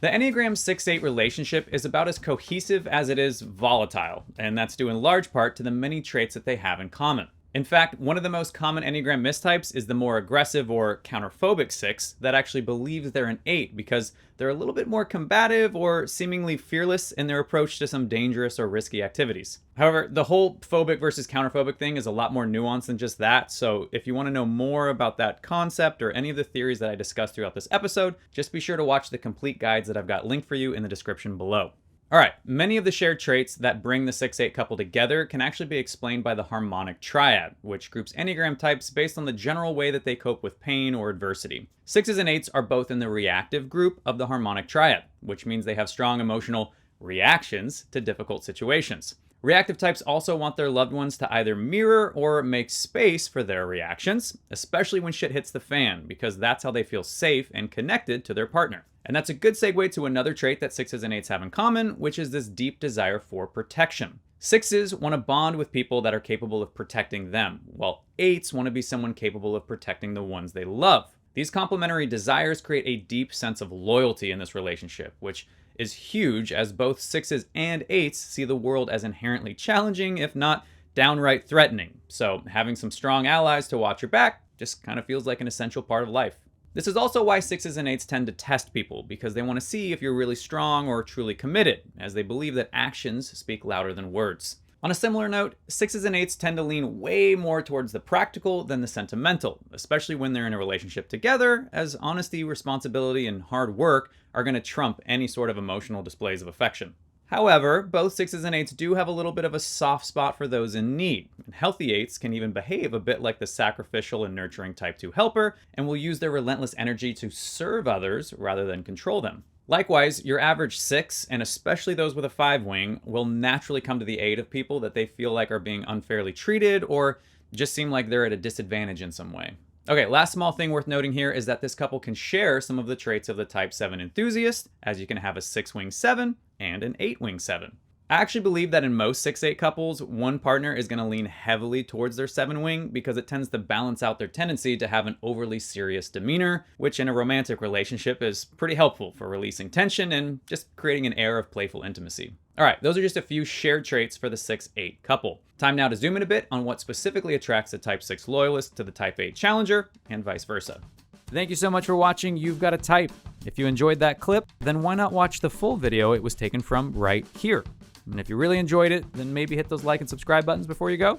The Enneagram 6-8 relationship is about as cohesive as it is volatile, and that's due in large part to the many traits that they have in common. In fact, one of the most common Enneagram mistypes is the more aggressive or counterphobic 6 that actually believes they're an 8 because they're a little bit more combative or seemingly fearless in their approach to some dangerous or risky activities. However, the whole phobic versus counterphobic thing is a lot more nuanced than just that, so if you want to know more about that concept or any of the theories that I discussed throughout this episode, just be sure to watch the complete guides that I've got linked for you in the description below. All right, many of the shared traits that bring the 6-8 couple together can actually be explained by the harmonic triad, which groups Enneagram types based on the general way that they cope with pain or adversity. 6s and 8s are both in the reactive group of the harmonic triad, which means they have strong emotional reactions to difficult situations. Reactive types also want their loved ones to either mirror or make space for their reactions, especially when shit hits the fan, because that's how they feel safe and connected to their partner. And that's a good segue to another trait that 6s and 8s have in common, which is this deep desire for protection. 6s want to bond with people that are capable of protecting them, while 8s want to be someone capable of protecting the ones they love. These complementary desires create a deep sense of loyalty in this relationship, which is huge as both 6s and 8s see the world as inherently challenging, if not downright threatening. So having some strong allies to watch your back just kind of feels like an essential part of life. This is also why 6s and 8s tend to test people, because they want to see if you're really strong or truly committed, as they believe that actions speak louder than words. On a similar note, 6s and 8s tend to lean way more towards the practical than the sentimental, especially when they're in a relationship together, as honesty, responsibility, and hard work are going to trump any sort of emotional displays of affection. However, both 6s and 8s do have a little bit of a soft spot for those in need. And healthy 8s can even behave a bit like the sacrificial and nurturing type 2 helper, and will use their relentless energy to serve others rather than control them. Likewise, your average 6, and especially those with a 5 wing, will naturally come to the aid of people that they feel like are being unfairly treated or just seem like they're at a disadvantage in some way. Okay, last small thing worth noting here is that this couple can share some of the traits of the type 7 enthusiast, as you can have a 6-wing 7 and an 8-wing 7. I actually believe that in most 6-8 couples, one partner is going to lean heavily towards their 7-wing because it tends to balance out their tendency to have an overly serious demeanor, which in a romantic relationship is pretty helpful for releasing tension and just creating an air of playful intimacy. All right, those are just a few shared traits for the 6-8 couple. Time now to zoom in a bit on what specifically attracts the type 6 loyalist to the type 8 challenger and vice versa. Thank you so much for watching You've Got a Type. If you enjoyed that clip, then why not watch the full video it was taken from right here? And if you really enjoyed it, then maybe hit those like and subscribe buttons before you go.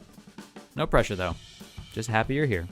No pressure though. Just happy you're here.